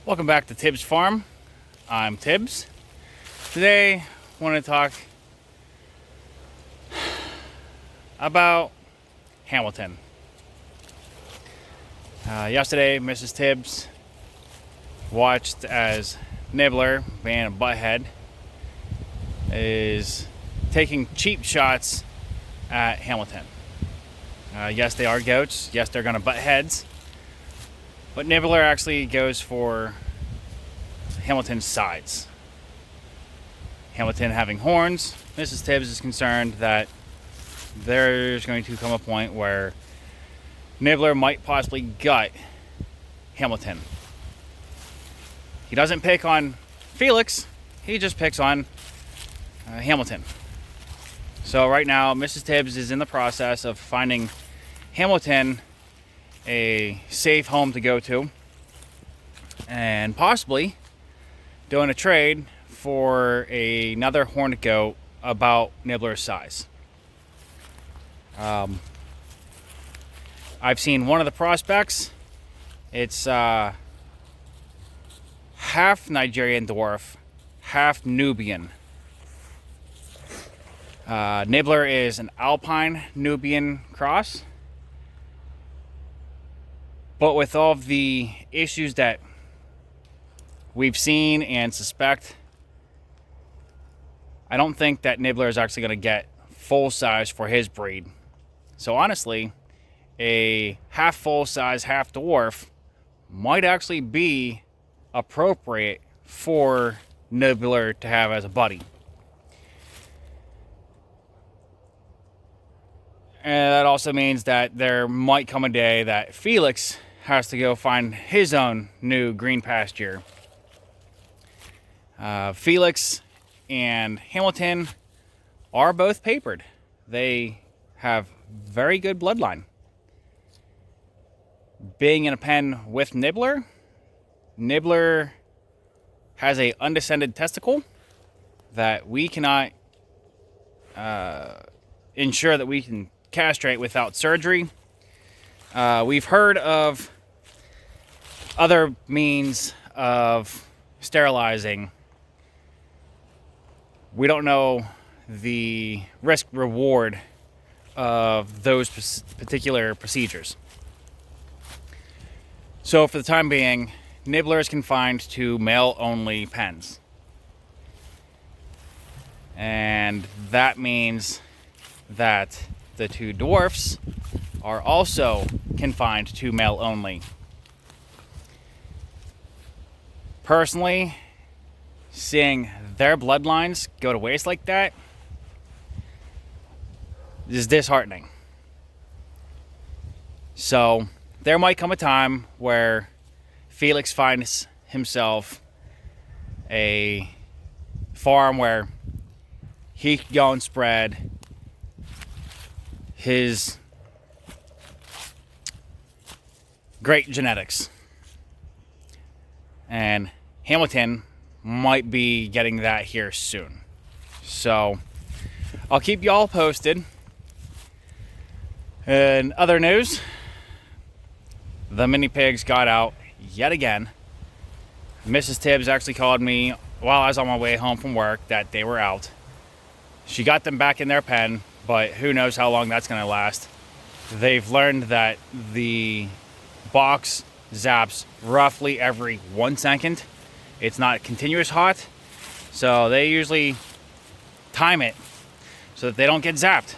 Welcome back to Tibbs Farm. I'm Tibbs. Today I want to talk about Hamilton. Yesterday, Mrs. Tibbs watched as Nibbler, being a butthead, is taking cheap shots at Hamilton. Yes, they are goats. Yes, they're going to butt heads. But Nibbler actually goes for Hamilton's sides. Hamilton having horns, Mrs. Tibbs is concerned that there's going to come a point where Nibbler might possibly gut Hamilton. He doesn't pick on Felix, he just picks on Hamilton. So right now, Mrs. Tibbs is in the process of finding Hamilton a safe home to go to, and possibly doing a trade for another horned goat about Nibbler's size. I've seen one of the prospects. It's half Nigerian dwarf, half Nubian. Nibbler is an Alpine Nubian cross. But with all of the issues that we've seen and suspect, I don't think that Nibbler is actually going to get full size for his breed. So honestly, a half full size, half dwarf might actually be appropriate for Nibbler to have as a buddy. And that also means that there might come a day that Felix has to go find his own new green pasture. Felix and Hamilton are both papered. They have very good bloodline. Being in a pen with Nibbler, Nibbler has a undescended testicle that we cannot ensure that we can castrate without surgery. We've heard of other means of sterilizing. We don't know the risk reward of those particular procedures. So for the time being, Nibbler is confined to male-only pens. And that means that the two dwarfs are also confined to male only. Personally, seeing their bloodlines go to waste like that is disheartening. So there might come a time where Felix finds himself a farm where he can go and spread his great genetics. And Hamilton might be getting that here soon. So I'll keep y'all posted. In other news, the mini pigs got out yet again. Mrs. Tibbs actually called me while I was on my way home from work that they were out. She got them back in their pen, but who knows how long that's going to last. They've learned that the box zaps roughly every 1 second. It's not continuous hot, so they usually time it so that they don't get zapped.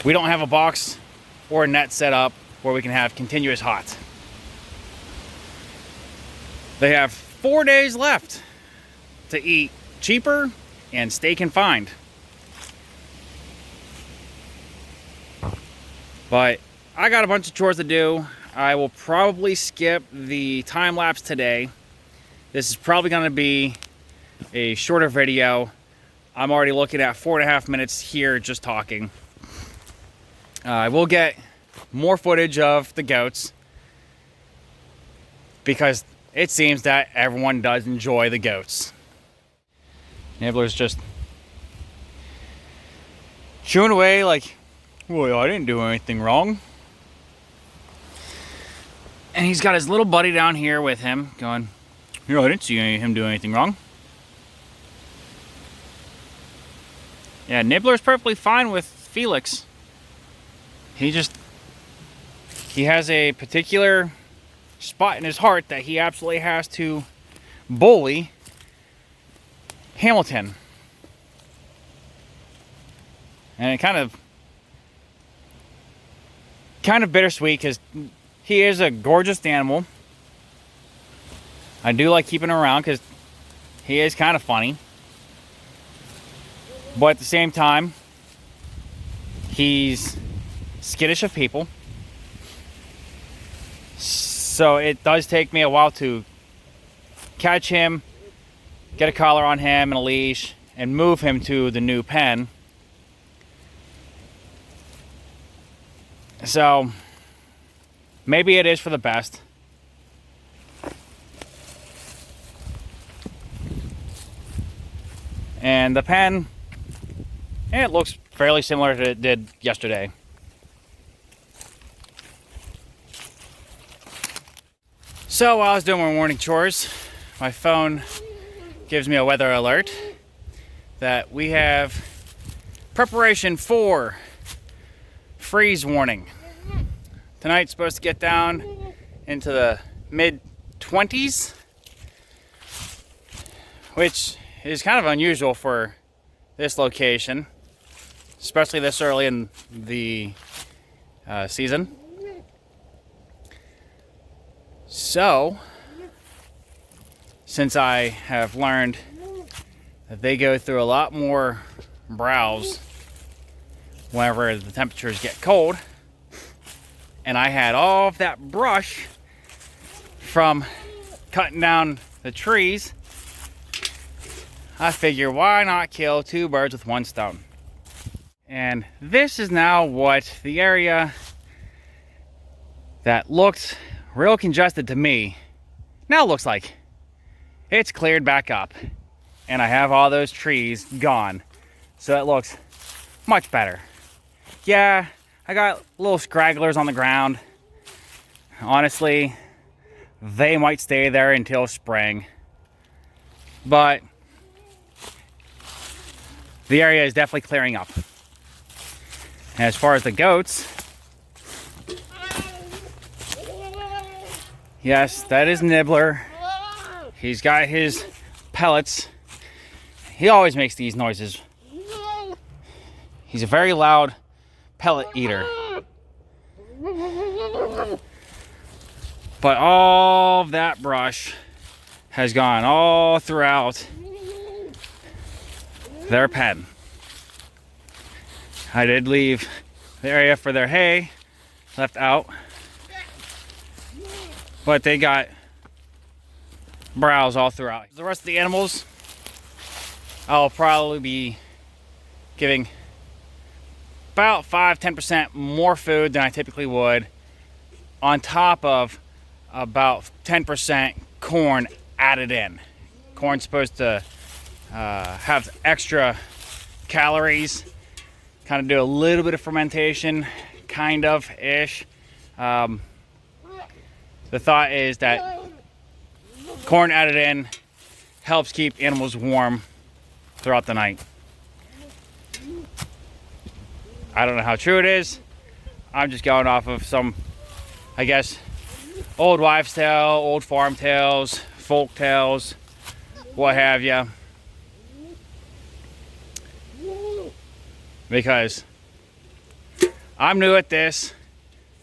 We don't have a box or a net set up where we can have continuous hot. They have 4 days left to eat cheaper and stay confined. But I got a bunch of chores to do. I will probably skip the time lapse today. This is probably going to be a shorter video. I'm already looking at 4.5 minutes here just talking. I will get more footage of the goats because it seems that everyone does enjoy the goats. Nibbler's just chewing away like, well, I didn't do anything wrong. And he's got his little buddy down here with him going, you know, I didn't see him do anything wrong. Yeah, Nibbler's perfectly fine with Felix. He has a particular spot in his heart that he absolutely has to bully Hamilton. And it kind of bittersweet because he is a gorgeous animal. I do like keeping him around because he is kind of funny. But at the same time, he's skittish of people. So it does take me a while to catch him, get a collar on him and a leash, and move him to the new pen. So maybe it is for the best. And the pen, it looks fairly similar to it did yesterday. So while I was doing my morning chores, my phone gives me a weather alert that we have preparation for freeze warning. Tonight's supposed to get down into the mid-20s, which is kind of unusual for this location, especially this early in the season. So, since I have learned that they go through a lot more browse whenever the temperatures get cold, and I had all of that brush from cutting down the trees, I figure why not kill two birds with one stone. And this is now what the area that looked real congested to me now looks like. It's cleared back up and I have all those trees gone, so it looks much better. Yeah, I got little scragglers on the ground. Honestly, they might stay there until spring, but the area is definitely clearing up. And as far as the goats, yes, that is Nibbler. He's got his pellets. He always makes these noises. He's a very loud pellet eater. But all of that brush has gone all throughout their pen. I did leave the area for their hay left out, but they got browse all throughout. The rest of the animals, I'll probably be giving about 5-10% more food than I typically would, on top of about 10% corn added in. Corn's supposed to have extra calories, kind of do a little bit of fermentation, kind of ish. The thought is that corn added in helps keep animals warm throughout the night. I don't know how true it is. I'm just going off of some, I guess, old wives' tale, old farm tales, folk tales, what have you. Because I'm new at this.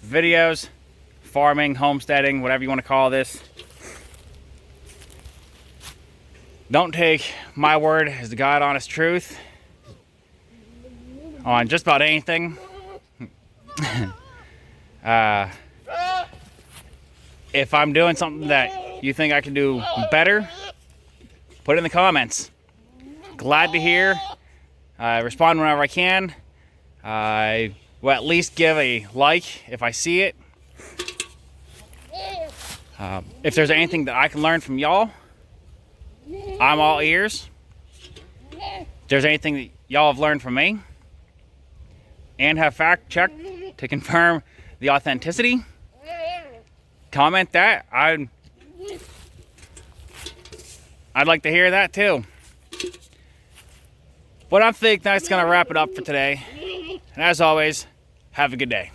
Videos, farming, homesteading, whatever you want to call this. Don't take my word as the God honest truth on just about anything. If I'm doing something that you think I can do better, put it in the comments. Glad to hear. Respond whenever I can. I will at least give a like if I see it. If there's anything that I can learn from y'all, I'm all ears. If there's anything that y'all have learned from me and have fact checked to confirm the authenticity, comment that. I'd like to hear that too. But I think that's going to wrap it up for today. And as always, have a good day.